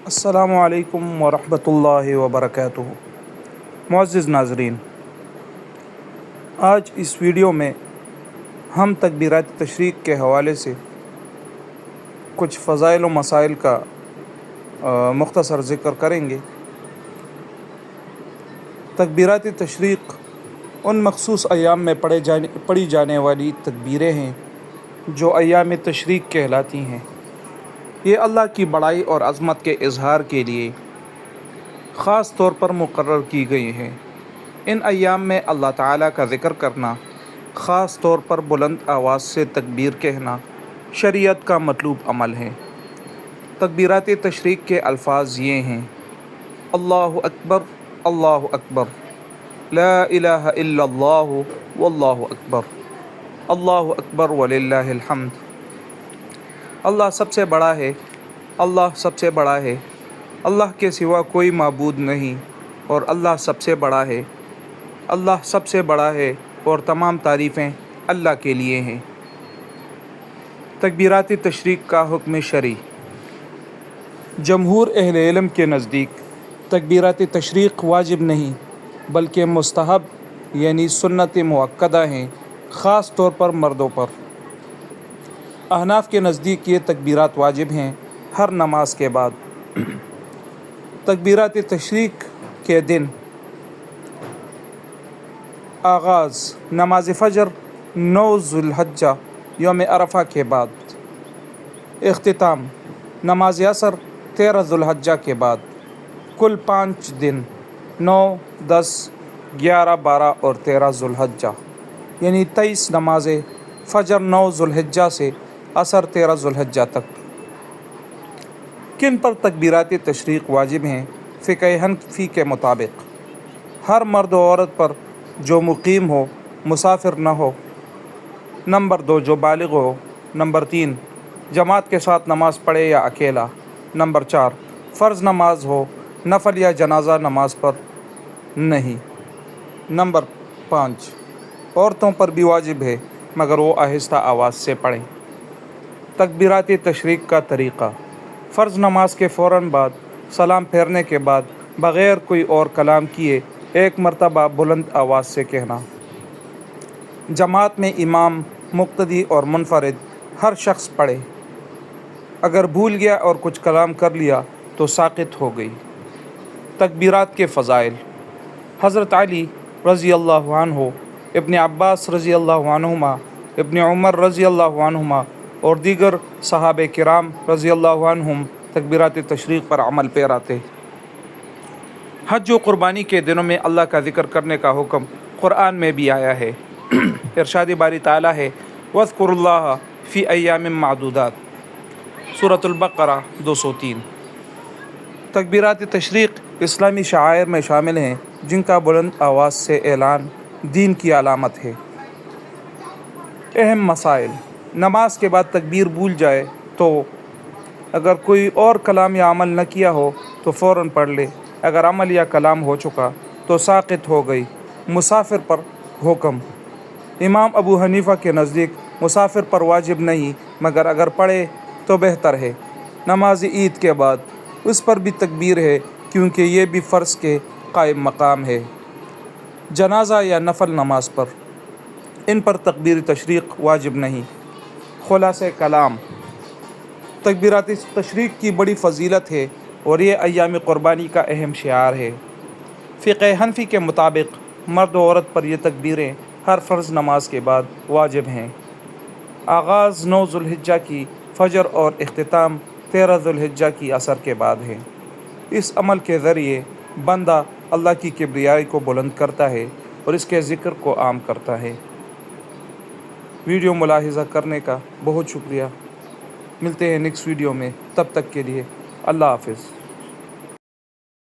السلام علیکم ورحمۃ اللہ وبرکاتہ۔ معزز ناظرین، آج اس ویڈیو میں ہم تکبیرات تشریق کے حوالے سے کچھ فضائل و مسائل کا مختصر ذکر کریں گے۔ تکبیرات تشریق ان مخصوص ایام میں پڑھی جانے والی تکبیریں ہیں جو ایام تشریق کہلاتی ہیں۔ یہ اللہ کی بڑائی اور عظمت کے اظہار کے لیے خاص طور پر مقرر کی گئی ہیں۔ ان ایام میں اللہ تعالیٰ کا ذکر کرنا، خاص طور پر بلند آواز سے تکبیر کہنا، شریعت کا مطلوب عمل ہے۔ تکبیرات تشریق کے الفاظ یہ ہیں: اللہ اکبر، اللہ اکبر، لا الہ الا اللہ واللہ اکبر، اللہ اکبر وللہ الحمد۔ اللہ سب سے بڑا ہے، اللہ سب سے بڑا ہے، اللہ کے سوا کوئی معبود نہیں، اور اللہ سب سے بڑا ہے، اللہ سب سے بڑا ہے، اور تمام تعریفیں اللہ کے لیے ہیں۔ تکبیرات تشریق کا حکم شرعی۔ جمہور اہل علم کے نزدیک تکبیرات تشریق واجب نہیں بلکہ مستحب یعنی سنت مؤکدہ ہیں، خاص طور پر مردوں پر۔ احناف کے نزدیک یہ تکبیرات واجب ہیں ہر نماز کے بعد۔ تکبیرات تشریق کے دن: آغاز نماز فجر 9 ذو الحجہ یوم عرفہ کے بعد۔ اختتام نماز عصر 13 ذو الحجہ کے بعد۔ کل 5 دن 9، 10، 11، 12 اور 13 ذو الحجہ یعنی 23 نمازیں فجر 9 ذو الحجہ سے عصر 13 ذو الحجہ تک۔ کن پر تکبیرات تشریق واجب ہیں؟ فقہ حنفی کے مطابق ہر مرد و عورت پر جو مقیم ہو، مسافر نہ ہو۔ نمبر 2 جو بالغ ہو۔ نمبر 3 جماعت کے ساتھ نماز پڑھے یا اکیلا۔ نمبر 4 فرض نماز ہو، نفل یا جنازہ نماز پر نہیں۔ نمبر 5 عورتوں پر بھی واجب ہے مگر وہ آہستہ آواز سے پڑھیں۔ تکبیرات تشریق کا طریقہ: فرض نماز کے فوراً بعد سلام پھیرنے کے بعد بغیر کوئی اور کلام کیے ایک مرتبہ بلند آواز سے کہنا۔ جماعت میں امام، مقتدی اور منفرد ہر شخص پڑھے۔ اگر بھول گیا اور کچھ کلام کر لیا تو ساقط ہو گئی۔ تکبیرات کے فضائل: حضرت علی رضی اللہ عنہ، ابن عباس رضی اللہ عنہما، ابن عمر رضی اللہ عنہما اور دیگر صحابہ کرام رضی اللہ عنہم تکبیرات تشریق پر عمل پیرا تھے۔ حج و قربانی کے دنوں میں اللہ کا ذکر کرنے کا حکم قرآن میں بھی آیا ہے۔ ارشاد باری تعالیٰ ہے: وَاذْكُرُوا اللَّهَ فِي أَيَّامٍ مَّعْدُودَاتٍ، سورۃ البقرہ 203۔ تکبیرات تشریق اسلامی شعائر میں شامل ہیں جن کا بلند آواز سے اعلان دین کی علامت ہے۔ اہم مسائل: نماز کے بعد تکبیر بھول جائے تو اگر کوئی اور کلام یا عمل نہ کیا ہو تو فوراً پڑھ لے، اگر عمل یا کلام ہو چکا تو ساقط ہو گئی۔ مسافر پر حکم: امام ابو حنیفہ کے نزدیک مسافر پر واجب نہیں مگر اگر پڑھے تو بہتر ہے۔ نماز عید کے بعد اس پر بھی تکبیر ہے کیونکہ یہ بھی فرض کے قائم مقام ہے۔ جنازہ یا نفل نماز پر ان پر تکبیر تشریق واجب نہیں۔ خلاصہ کلام: تکبیرات تشریق کی بڑی فضیلت ہے اور یہ ایام قربانی کا اہم شعار ہے۔ فقہ حنفی کے مطابق مرد و عورت پر یہ تکبیریں ہر فرض نماز کے بعد واجب ہیں۔ آغاز 9 ذو الحجہ کی فجر اور اختتام 13 ذو الحجہ کی عصر کے بعد ہے۔ اس عمل کے ذریعے بندہ اللہ کی کبریائی کو بلند کرتا ہے اور اس کے ذکر کو عام کرتا ہے۔ ویڈیو ملاحظہ کرنے کا بہت شکریہ۔ ملتے ہیں نیکسٹ ویڈیو میں، تب تک کے لیے اللہ حافظ۔